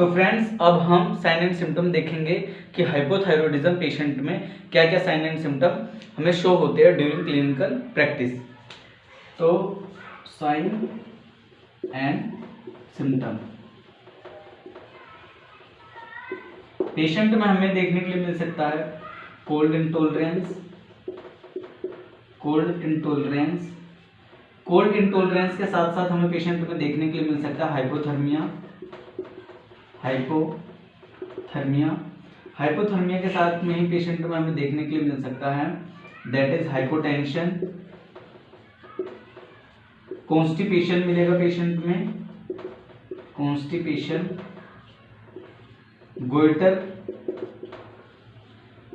तो फ्रेंड्स अब हम साइन एंड सिम्टम देखेंगे कि हाइपोथायरॉयडिज्म पेशेंट में क्या क्या साइन एंड सिम्टम हमें शो होते हैं ड्यूरिंग क्लिनिकल प्रैक्टिस। तो साइन एंड सिम्टम पेशेंट में हमें देखने के लिए मिल सकता है कोल्ड इंटॉलरेंस। कोल्ड इंटॉलरेंस के साथ साथ हमें पेशेंट में देखने के लिए मिल सकता है हाइपोथर्मिया के साथ में ही पेशेंट में हमें देखने के लिए मिल सकता है दैट इज हाइपोटेंशन। कॉन्स्टिपेशन मिलेगा पेशेंट में, कॉन्स्टिपेशन, गोइटर।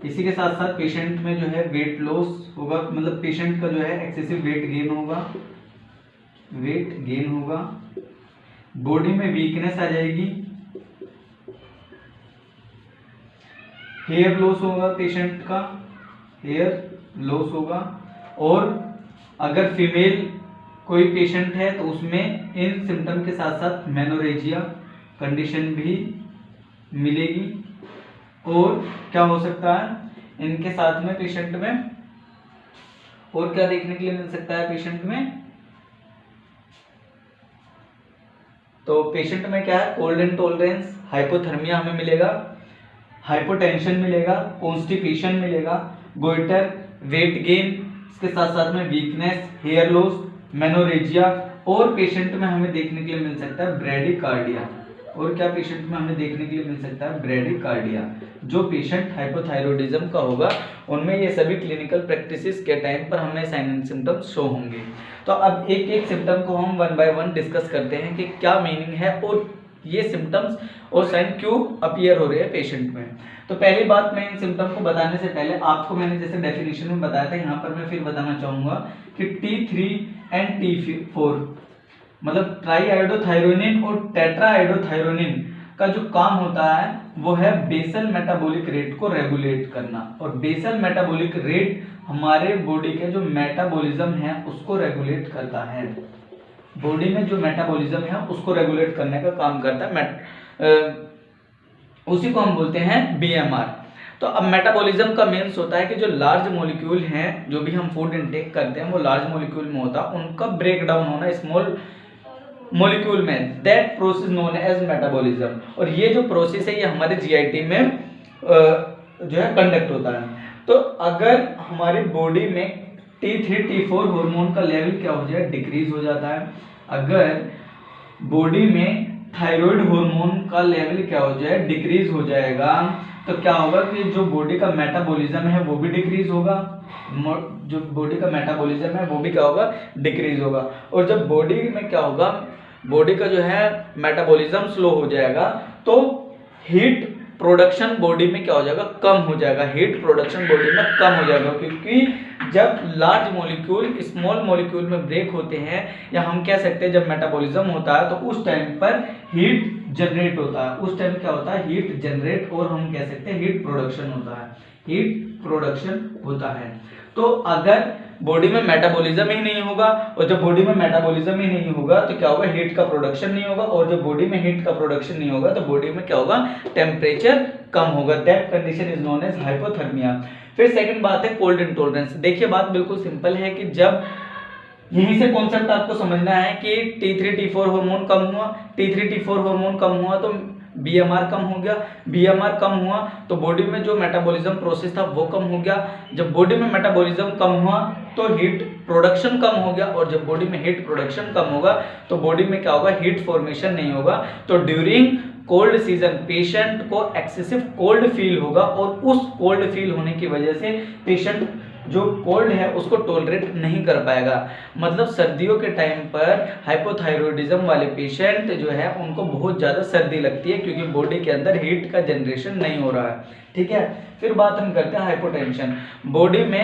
इसी के साथ साथ पेशेंट में जो है वेट लॉस होगा, मतलब पेशेंट का जो है एक्सेसिव वेट गेन होगा। बॉडी में वीकनेस आ जाएगी, हेयर लॉस होगा, पेशेंट का हेयर लॉस होगा। और अगर फीमेल कोई पेशेंट है तो उसमें इन सिम्टम के साथ साथ मेनोरेजिया कंडीशन भी मिलेगी। और क्या हो सकता है इनके साथ में पेशेंट में, और क्या देखने के लिए मिल सकता है पेशेंट में? तो पेशेंट में क्या है, कोल्ड इंटॉलरेंस, हाइपोथर्मिया हमें मिलेगा, हाइपोटेंशन मिलेगा, कॉन्स्टिपेशन मिलेगा, गोइटर, वेट गेन, इसके साथ साथ में वीकनेस, हेयर लॉस, मेनोरेजिया। और पेशेंट में हमें देखने के लिए मिल सकता है ब्रैडीकार्डिया। और क्या पेशेंट में हमें देखने के लिए मिल सकता है ब्रैडीकार्डिया। जो पेशेंट हाइपोथायरॉयडिज्म का होगा उनमें ये सभी क्लिनिकल प्रैक्टिसेस के टाइम पर हमें साइन एंड सिम्टम्स शो होंगे। तो अब एक एक सिम्टम को हम वन बाय वन डिस्कस करते हैं कि क्या मीनिंग है और ये सिम्टम्स और साइन क्यों अपीयर हो रहे हैं पेशेंट में। तो पहली बात, मैं इन सिम्टम को बताने से पहले आपको मैंने जैसे डेफिनेशन में बताया था, यहाँ पर मैं फिर बताना चाहूंगा कि T3 एंड T4 मतलब ट्राईआयोडोथायरोनिन और टेट्राआयोडोथायरोनिन का जो काम होता है वो है बेसल मेटाबॉलिक रेट को रेगुलेट करना। और बेसल मेटाबॉलिक रेट हमारे बॉडी के जो मेटाबॉलिज्म है उसको रेगुलेट करता है। बॉडी में जो मेटाबॉलिज्म है उसको रेगुलेट करने का काम करता है, उसी को हम बोलते हैं BMR। तो अब मेटाबॉलिज्म का मीन्स होता है कि जो लार्ज मॉलिक्यूल हैं, जो भी हम फूड इनटेक करते हैं वो लार्ज मॉलिक्यूल में होता है, उनका ब्रेक डाउन होना स्मॉल मॉलिक्यूल में, that process known as metabolism. और ये जो प्रोसेस है ये हमारे जीआईटी में जो है कंडक्ट होता है। तो अगर हमारी बॉडी में T3 T4 हार्मोन का लेवल क्या हो जाए, डिक्रीज हो जाता है। अगर बॉडी में थायराइड हार्मोन का लेवल क्या हो जाए, डिक्रीज हो जाएगा, तो क्या होगा कि जो बॉडी का मेटाबॉलिज्म है वो भी डिक्रीज होगा। जो बॉडी का मेटाबॉलिज्म है वो भी क्या होगा, डिक्रीज होगा। और जब बॉडी में क्या होगा, बॉडी का जो है मेटाबॉलिज्म स्लो हो जाएगा तो हीट प्रोडक्शन बॉडी में क्या हो जाएगा, कम हो जाएगा। हीट प्रोडक्शन बॉडी में कम हो जाएगा, क्योंकि जब लार्ज मॉलिक्यूल स्मॉल मॉलिक्यूल में ब्रेक होते हैं, या हम कह सकते हैं जब मेटाबॉलिज्म होता है तो उस टाइम पर हीट जनरेट होता है। उस टाइम क्या होता है, हीट जनरेट, और हम कह सकते हैं हीट प्रोडक्शन होता है, हीट प्रोडक्शन होता है। तो अगर बॉडी में मेटाबॉलिज्म ही नहीं होगा, और जब बॉडी में मेटाबॉलिज्म ही नहीं होगा तो क्या होगा, हीट का प्रोडक्शन नहीं होगा, और जब बॉडी में हीट का प्रोडक्शन नहीं होगा तो बॉडी में क्या होगा, टेम्परेचर कम होगा। That condition is known as hypothermia. फिर सेकंड बात है कोल्ड इंटॉलरेंस। देखिए बात बिल्कुल सिंपल है कि जब यहीं से कॉन्सेप्ट आपको समझना है कि T3 T4 हार्मोन कम हुआ, T3 T4 हार्मोन कम हुआ तो BMR कम हो गया, BMR कम हुआ तो बॉडी में जो मेटाबॉलिज्म प्रोसेस था वो कम हो गया। जब बॉडी में मेटाबॉलिज्म कम हुआ तो हीट प्रोडक्शन कम हो गया, और जब बॉडी में हीट प्रोडक्शन कम होगा तो बॉडी में क्या होगा, हीट फॉर्मेशन नहीं होगा। तो ड्यूरिंग कोल्ड सीजन पेशेंट को एक्सेसिव कोल्ड फील होगा, और उस कोल्ड फील होने की वजह से पेशेंट जो कोल्ड है उसको टॉलरेट नहीं कर पाएगा। मतलब सर्दियों के टाइम पर हाइपोथायरॉयडिज्म वाले पेशेंट जो है उनको बहुत ज़्यादा सर्दी लगती है, क्योंकि बॉडी के अंदर हीट का जनरेशन नहीं हो रहा है। ठीक है, फिर बात हम करते हैं हाइपोटेंशन। बॉडी में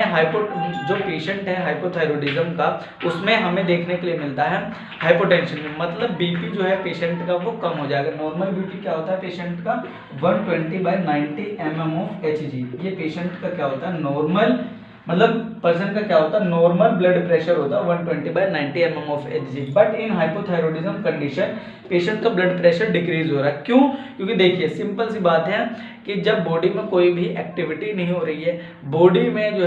जो पेशेंट है हाइपोथायरॉयडिज्म का, उसमें हमें देखने के लिए मिलता है हाइपोटेंशन में, मतलब बीपी जो है पेशेंट का वो कम हो जाएगा। नॉर्मल बीपी क्या होता है पेशेंट का, 120/90 mm of Hg। ये पेशेंट का क्या होता है, नॉर्मल मतलब पर्सन का क्या होता है, नॉर्मल ब्लड प्रेशर होता है 120/90 mm of Hg, but in hypothyroidism condition patient का ब्लड प्रेशर डिक्रीज हो रहा है। क्यों? क्योंकि देखिए सिंपल सी बात है कि जब बॉडी में कोई भी एक्टिविटी नहीं हो रही है, बॉडी में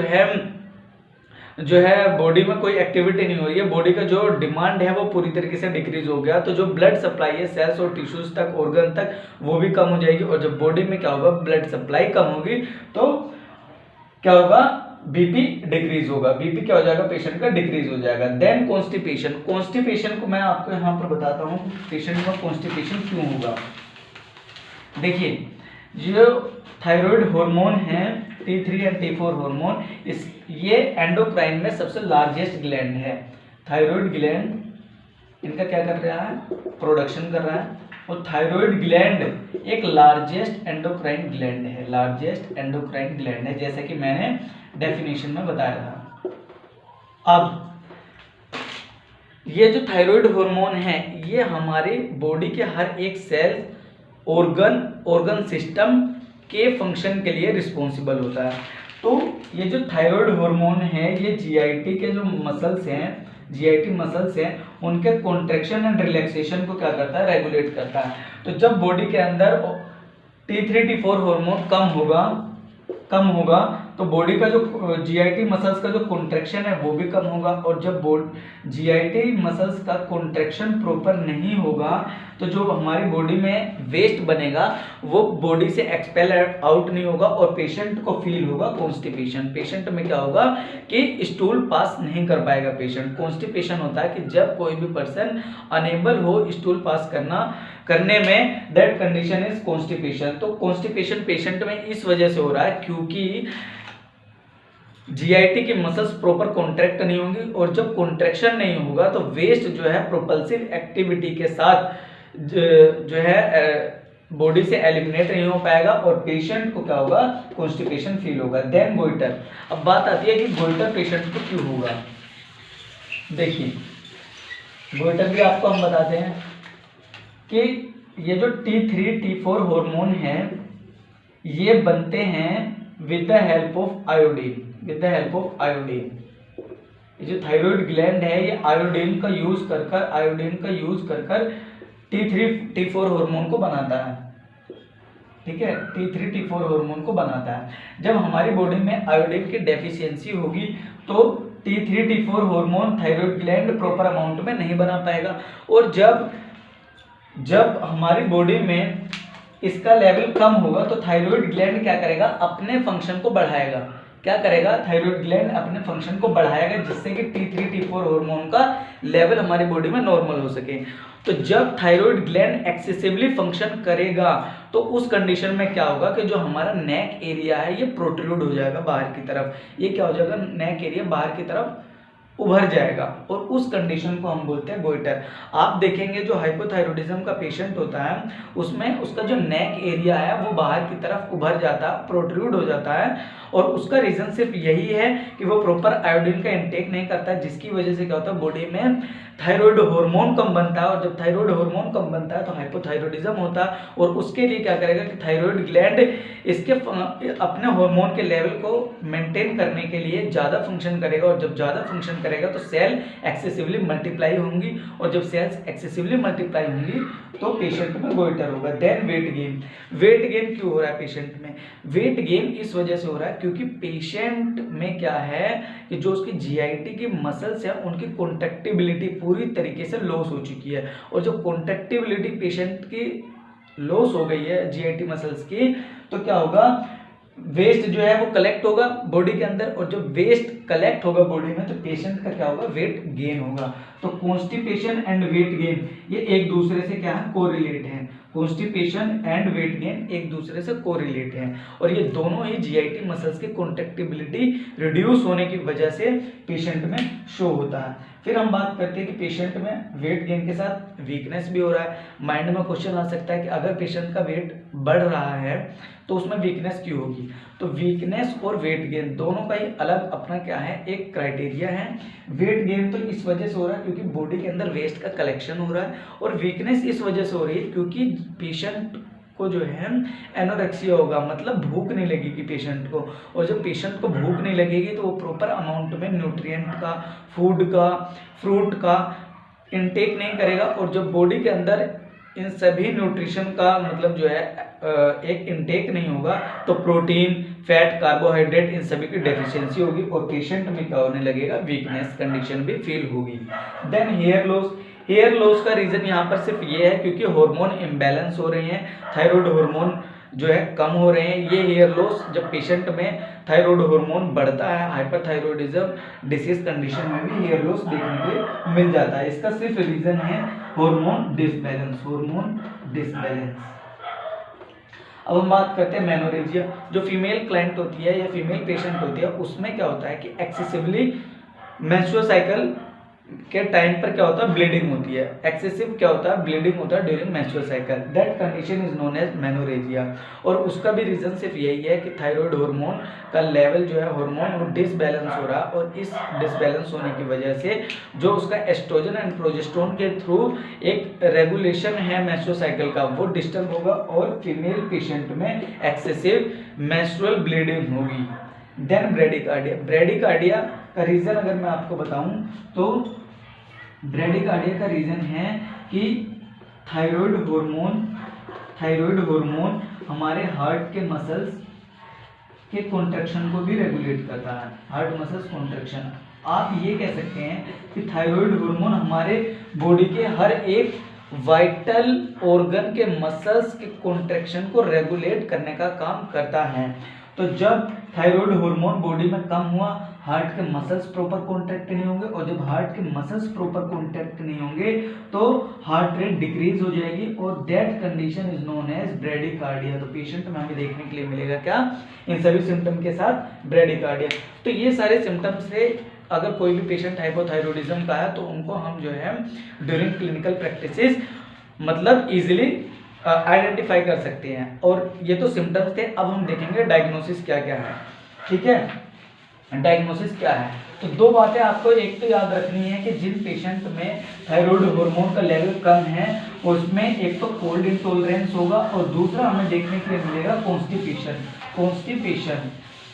बॉडी में कोई एक्टिविटी नहीं हो रही है, बॉडी का जो डिमांड है वो पूरी तरीके से डिक्रीज हो गया, तो जो ब्लड सप्लाई है सेल्स और टिश्यूज तक, ऑर्गन तक, वो भी कम हो जाएगी। और जब बॉडी में क्या होगा, ब्लड सप्लाई कम होगी तो क्या होगा, बीपी डिक्रीज होगा, बीपी क्या हो जाएगा, पेशेंट का डिक्रीज हो जाएगा। देन कॉन्स्टिपेशन, कॉन्स्टिपेशन को मैं आपको यहाँ पर बताता हूँ पेशेंट में कॉन्स्टिपेशन क्यों होगा। देखिए जो थायराइड हार्मोन है T3 एंड T4 हार्मोन, ये एंडोक्राइन में सबसे लार्जेस्ट ग्लैंड है। थायराइड ग्लैंड इनका क्या कर रहा है, प्रोडक्शन कर रहा है, और थायराइड ग्लैंड एक लार्जेस्ट एंडोक्राइन ग्लैंड है, लार्जेस्ट एंडोक्राइन ग्लैंड है, जैसे कि मैंने डेफिनेशन में बताया था। अब ये जो थायराइड हार्मोन है ये हमारी बॉडी के हर एक सेल, ऑर्गन सिस्टम के फंक्शन के लिए रिस्पॉन्सिबल होता है। तो ये जो थायराइड हार्मोन है ये जीआईटी के जो मसल्स हैं, जीआईटी मसल्स हैं, उनके कॉन्ट्रैक्शन एंड रिलैक्सेशन को क्या करता है, रेगुलेट करता है। तो जब बॉडी के अंदर T3 T4 हार्मोन कम होगा तो बॉडी का जो जीआईटी मसल्स का जो कॉन्ट्रैक्शन है वो भी कम होगा, और जब जीआईटी मसल्स का कॉन्ट्रैक्शन प्रॉपर नहीं होगा तो जो हमारी बॉडी में वेस्ट बनेगा वो बॉडी से एक्सपेल आउट नहीं होगा, और पेशेंट को फील होगा कॉन्स्टिपेशन। पेशेंट में क्या होगा कि स्टूल पास नहीं कर पाएगा पेशेंट। कॉन्स्टिपेशन होता है कि जब कोई भी पर्सन अनेबल हो स्टूल पास करने में, दैट कंडीशन इज कॉन्स्टिपेशन। तो कॉन्स्टिपेशन पेशेंट में इस वजह से हो रहा है क्योंकि जीआईटी की मसल्स प्रॉपर कॉन्ट्रैक्ट नहीं होंगी, और जब कॉन्ट्रैक्शन नहीं होगा तो वेस्ट जो है प्रोपल्सिव एक्टिविटी के साथ जो है बॉडी से एलिमिनेट नहीं हो पाएगा, और पेशेंट को क्या होगा, कॉन्स्टिपेशन फील होगा। देन गोइटर, अब बात आती है कि गोइटर पेशेंट को क्यों होगा। देखिए गोइटर भी आपको हम बताते हैं कि ये जो T3 T4 हार्मोन है ये बनते हैं with the help of iodine, with the help of iodine. ये जो थायराइड ग्लैंड है ये आयोडीन का यूज कर T3 T4 हार्मोन को बनाता है, ठीक है, T3 T4 हार्मोन को बनाता है। जब हमारी बॉडी में आयोडीन की डेफिशिएंसी होगी तो T3 T4 hormone thyroid gland proper amount में नहीं बना पाएगा, और जब हमारी बॉडी में इसका लेवल कम होगा तो थायराइड ग्लैंड क्या करेगा, अपने फंक्शन को बढ़ाएगा। क्या करेगा, थायराइड ग्लैंड अपने फंक्शन को बढ़ाएगा जिससे कि T3 T4 हार्मोन का लेवल हमारी बॉडी में नॉर्मल हो सके। तो जब थायराइड ग्लैंड एक्सेसिवली फंक्शन करेगा तो उस कंडीशन में क्या होगा कि जो हमारा नेक एरिया है ये प्रोट्रूड हो जाएगा बाहर की तरफ, ये क्या हो जाएगा, नेक एरिया बाहर की तरफ उभर जाएगा, और उस कंडीशन को हम बोलते हैं गोइटर। आप देखेंगे जो हाइपोथायरॉयडिज्म का पेशेंट होता है उसमें उसका जो नेक एरिया है वो बाहर की तरफ उभर जाता है, प्रोट्रूड हो जाता है, और उसका रीजन सिर्फ यही है कि वो प्रॉपर आयोडीन का इंटेक नहीं करता है, जिसकी वजह से क्या होता है बॉडी में थायराइड हार्मोन कम बनता है, और जब थायराइड हार्मोन कम बनता है तो हाइपोथायरॉयडिज्म होता है, और उसके लिए क्या करेगा कि थायराइड ग्लैंड इसके अपने हार्मोन के लेवल को मेंटेन करने के लिए ज़्यादा फंक्शन करेगा, और जब ज़्यादा फंक्शन करेगा तो सेल एक्सेसिवली मल्टीप्लाई होंगी, और जब सेल्स एक्सेसिवली मल्टीप्लाई होंगी तो पेशेंट में गोइटर होगा। Then weight gain, weight gain क्यों हो रहा है पेशेंट में, वेट गेन इस वजह से हो रहा है क्योंकि पेशेंट में क्या है कि जो उसकी जीआईटी की मसल्स है उनकी कॉन्ट्रैक्टिबिलिटी पूरी तरीके से लॉस हो चुकी है, और जब कॉन्ट्रैक्टिबिलिटी पेशेंट की लॉस हो गई है जीआईटी मसल्स की तो क्या होगा, वेस्ट जो है वो कलेक्ट होगा बॉडी के अंदर, और जब वेस्ट कलेक्ट होगा बॉडी में तो पेशेंट का क्या होगा, वेट गेन होगा। तो कॉन्स्टिपेशन एंड वेट गेन ये एक दूसरे से क्या है, कोरिलेट है। कॉन्स्टिपेशन एंड वेट गेन एक दूसरे से कोरिलेट है, और ये दोनों ही जीआईटी मसल्स की कॉन्ट्रैक्टिबिलिटी रिड्यूस होने की वजह से पेशेंट में शो होता है। फिर हम बात करते हैं कि पेशेंट में वेट गेन के साथ वीकनेस भी हो रहा है। माइंड में क्वेश्चन आ सकता है कि अगर पेशेंट का वेट बढ़ रहा है तो उसमें वीकनेस क्यों होगी। तो वीकनेस और वेट गेन दोनों का ही अलग अपना क्या है, एक क्राइटेरिया है। वेट गेन तो इस वजह से हो रहा है क्योंकि बॉडी के अंदर वेस्ट का कलेक्शन हो रहा है, और वीकनेस इस वजह से हो रही है क्योंकि पेशेंट को जो है एनोरेक्सिया होगा, मतलब भूख नहीं लगेगी पेशेंट को। और जब पेशेंट को भूख नहीं लगेगी तो वो प्रॉपर अमाउंट में न्यूट्रिएंट का, फूड का, फ्रूट का इनटेक नहीं करेगा, और जो बॉडी के अंदर इन सभी न्यूट्रिशन का मतलब जो है एक इनटेक नहीं होगा तो प्रोटीन, फैट, कार्बोहाइड्रेट इन सभी की डेफिशिएंसी होगी और पेशेंट में क्या होने लगेगा, वीकनेस कंडीशन भी फील होगी। Then hair loss, hair loss का रीजन यहाँ पर सिर्फ ये है क्योंकि हार्मोन इम्बैलेंस हो रहे हैं, थायराइड हार्मोन जो है कम हो रहे हैं। ये हेयर लॉस जब पेशेंट में थायराइड हार्मोन बढ़ता है, हाइपरथायरॉयडिज्म डिसीज कंडीशन में भी हेयर लॉस देखने को मिल जाता है। इसका सिर्फ रीजन है हार्मोन डिसबैलेंस, हार्मोन डिसबैलेंस। अब हम बात करते हैं मेनोरेजिया। जो फीमेल क्लाइंट होती है या फीमेल पेशेंट होती है उसमें क्या होता है कि एक्सेसिवली मेंस्ट्रुअल साइकिल के टाइम पर क्या होता है, ब्लीडिंग होती है। एक्सेसिव क्या होता है, ब्लीडिंग होता है during menstrual cycle. That condition is known as menorrhagia. और उसका भी रीजन सिर्फ यही है कि थायराइड हार्मोन का लेवल जो है, हार्मोन वो डिसबैलेंस हो रहा है, और इस डिसबैलेंस होने की वजह से जो उसका एस्ट्रोजन एंड प्रोजेस्टेरोन के थ्रू एक रेगुलेशन है मेंस्ट्रुअल साइकिल का, वो डिस्टर्ब होगा और फीमेल पेशेंट में एक्सेसिव मेंस्ट्रुअल ब्लीडिंग होगी। Then bradycardia. ब्रेडिकार्डिया का रीजन अगर मैं आपको बताऊं तो ब्रेडिकार्डिया का रीजन है कि थायराइड हार्मोन हमारे हार्ट के मसल्स के कॉन्ट्रैक्शन को भी रेगुलेट करता है, हार्ट मसल्स कॉन्ट्रैक्शन। आप ये कह सकते हैं कि थायराइड हार्मोन हमारे बॉडी के हर एक वाइटल ऑर्गन के मसल्स के कॉन्ट्रैक्शन को रेगुलेट करने का काम करता है। तो जब थायराइड हार्मोन बॉडी में कम हुआ, हार्ट के मसल्स प्रॉपर कॉन्ट्रैक्ट नहीं होंगे, और जब हार्ट के मसल्स प्रॉपर कॉन्ट्रैक्ट नहीं होंगे तो हार्ट रेट डिक्रीज हो जाएगी, और that condition is known as bradycardia. तो पेशेंट में हमें देखने के लिए मिलेगा क्या, इन सभी सिम्टम के साथ ब्रेडिकार्डिया। तो ये सारे सिम्टम से अगर कोई भी पेशेंट हाइपोथायरॉयडिज्म का है तो उनको हम जो है ड्यूरिंग क्लिनिकल प्रैक्टिसेस मतलब इजीली आइडेंटिफाई कर सकते हैं। और ये तो सिम्टम्स थे, अब हम देखेंगे डायग्नोसिस क्या क्या है। ठीक है, डायग्नोसिस क्या है, तो दो बातें आपको एक तो याद रखनी है कि जिन पेशेंट में थायराइड हार्मोन का लेवल कम है उसमें एक तो कोल्ड इंटॉलरेंस होगा, और दूसरा हमें देखने के लिए मिलेगा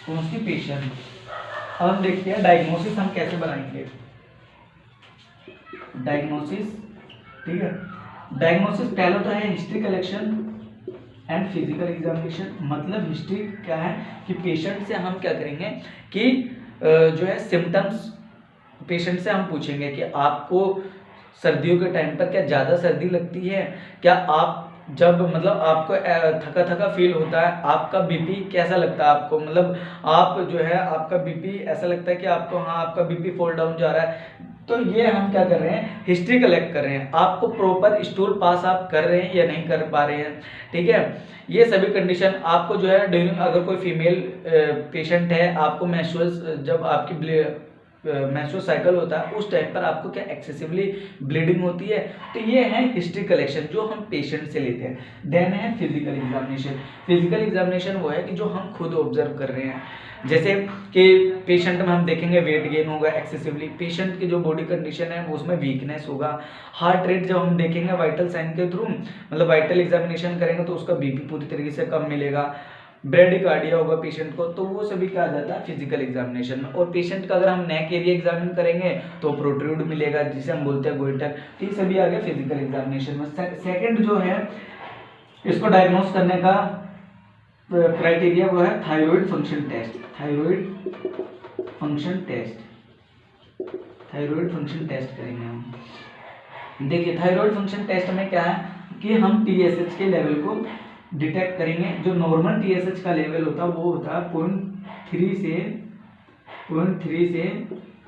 कॉन्स्टिपेशन। अब हम देखते हैं डायग्नोसिस हम कैसे बनाएंगे। डायग्नोसिस, ठीक है, डायग्नोसिस पहला तो है history collection and physical examination. मतलब हिस्ट्री क्या है कि पेशेंट से हम क्या करेंगे कि जो है सिम्टम्स पेशेंट से हम पूछेंगे कि आपको सर्दियों के टाइम पर क्या ज़्यादा सर्दी लगती है, क्या आप जब मतलब आपको थका थका फील होता है, आपका बीपी कैसा लगता है आपको, मतलब आप जो है आपका बीपी ऐसा लगता है कि आपको, हाँ आपका बीपी फॉल डाउन जा रहा है। तो ये हम क्या कर रहे हैं, हिस्ट्री कलेक्ट कर रहे हैं, आपको प्रॉपर स्टूल पास आप कर रहे हैं या नहीं कर पा रहे हैं। ठीक है, ये सभी कंडीशन आपको जो है ड्यूरिंग, अगर कोई फीमेल पेशेंट है, आपको मेंस्ट्रुअल जब आपकी मेंस्ट्रुअल साइकिल होता है उस टाइम पर आपको क्या एक्सेसिवली ब्लीडिंग होती है, तो ये है हिस्ट्री कलेक्शन जो हम पेशेंट से लेते हैं। देन है फिजिकल एग्जामिनेशन। फिजिकल एग्जामिनेशन वो है कि जो हम खुद ऑब्जर्व कर रहे हैं, जैसे कि पेशेंट में हम देखेंगे वेट गेन होगा एक्सेसिवली, पेशेंट की जो बॉडी कंडीशन है उसमें वीकनेस होगा, हार्ट रेट जब हम देखेंगे वाइटल साइन के थ्रू, मतलब वाइटल एग्जामिनेशन करेंगे तो उसका बीपी पूरी तरीके से कम मिलेगा, ब्रेडिकार्डिया होगा पेशेंट को, तो वो सभी क्या आ जाता है फिजिकल एग्जामिनेशन में। और पेशेंट का अगर हम नेक एरिया एग्जामिन करेंगे तो प्रोट्रूड मिलेगा जिसे हम बोलते हैं गोइटर। तो ये सभी आ गया फिजिकल एग्जामिनेशन में। सेकंड जो है इसको डायग्नोस करने का क्राइटेरिया वो है thyroid function test. Thyroid function test करेंगे हम। देखिए थायराइड फंक्शन टेस्ट में क्या है कि हम TSH के लेवल को डिटेक्ट करेंगे। जो नॉर्मल TSH का लेवल होता है वो होता है 0.3 से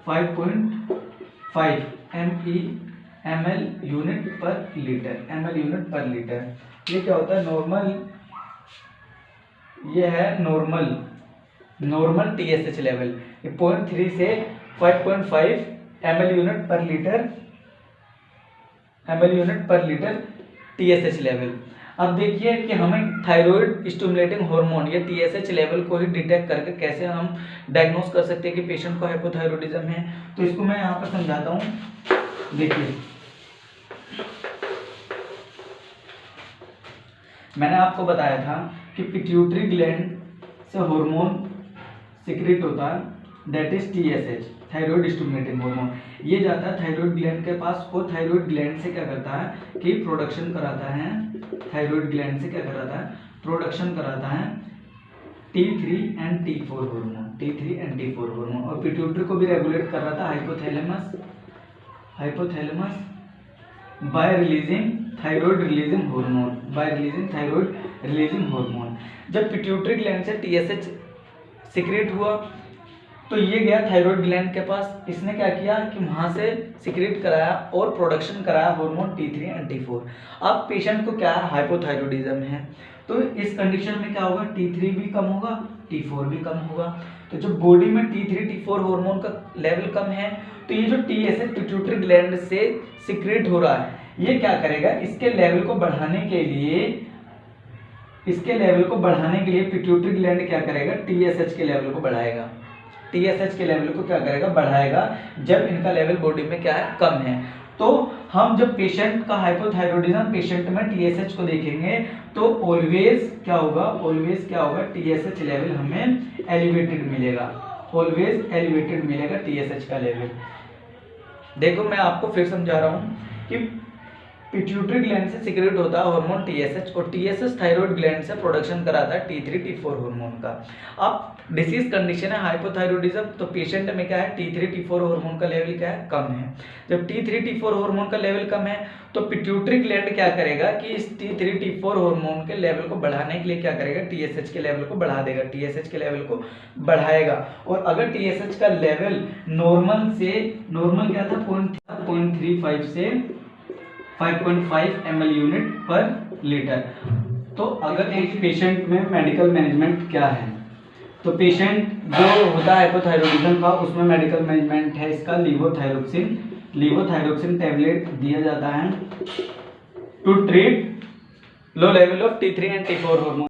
5.5 ml यूनिट पर लीटर। ये क्या होता है नॉर्मल, ये है नॉर्मल TSH लेवल, 0.3 से 5.5 ml यूनिट पर लीटर TSH लेवल। अब देखिए कि हमें थायराइड स्टिमुलेटिंग हार्मोन या TSH लेवल को ही डिटेक्ट करके कैसे हम डायग्नोस कर सकते हैं कि पेशेंट को हाइपोथायरॉयडिज्म है। तो इसको मैं यहाँ पर समझाता हूँ। देखिए मैंने आपको बताया था कि पिट्यूटरी ग्लैंड से हार्मोन सिक्रेट होता है, that is TSH, thyroid stimulating hormone. ये जाता है थायराइड ग्लैंड के पास और थायराइड ग्लैंड से क्या करता है कि प्रोडक्शन कराता है, थायराइड ग्लैंड से क्या कराता है, प्रोडक्शन कराता है T3 and T4 hormone, T3 and T4 hormone. और पिट्यूटरी को भी रेगुलेट कर रहा था hypothalamus bye releasing thyroid releasing hormone, bye releasing thyroid releasing hormone. जब पिट्यूटरी ग्लैंड से TSH सिक्रेट हुआ तो ये गया थायराइड ग्लैंड के पास, इसने क्या किया कि वहां से सिक्रेट कराया और प्रोडक्शन कराया हार्मोन T3 एंड T4। अब पेशेंट को क्या है, हाइपोथायरॉयडिज्म है, तो इस कंडीशन में क्या होगा, T3 भी कम होगा, T4 भी कम होगा। तो जब बॉडी में T3 T4 हार्मोन का लेवल कम है तो ये जो TSH पिट्यूटरी ग्लैंड से सिक्रेट हो रहा है, ये क्या करेगा, इसके लेवल को बढ़ाने के लिए पिट्यूटरी ग्लैंड क्या करेगा, TSH के लेवल को बढ़ाएगा, TSH के लेवल को क्या करेगा, बढ़ाएगा, जब इनका लेवल बॉडी में क्या है, कम है। तो हम जब पेशेंट का हाइपोथायरॉयडिज्म पेशेंट में TSH को देखेंगे तो ऑलवेज क्या होगा, TSH लेवल हमें एलिवेटेड मिलेगा, ऑलवेज एलिवेटेड मिलेगा TSH का लेवल। देखो मैं आपको फिर समझा रहा हूँ कि पिट्यूटरी ग्लैंड से सिक्रेट होता है हार्मोन TSH और TSH थायराइड ग्लैंड से प्रोडक्शन कराता है T3 T4 हार्मोन का। अब डिसीज कंडीशन है हाइपोथायरॉयडिज्म, तो पेशेंट में क्या है, T3 T4 हार्मोन का लेवल क्या है, कम है। जब T3 T4 हार्मोन का लेवल कम है तो पिट्यूटरी ग्लैंड क्या करेगा कि इस T3 T4 हार्मोन के लेवल को बढ़ाने के लिए क्या करेगा, TSH के लेवल को बढ़ा देगा, TSH के लेवल को बढ़ाएगा। और अगर TSH का लेवल नॉर्मल क्या था, 0.35 से 5.5 ml यूनिट पर लीटर। तो अगर एक पेशेंट में मेडिकल मैनेजमेंट क्या है, तो पेशेंट जो होता है हाइपोथायरॉयडिज्म का, उसमें मेडिकल मैनेजमेंट है इसका लीवोथायरोक्सिन टैबलेट दिया जाता है to treat low level of T3 and T4 hormone.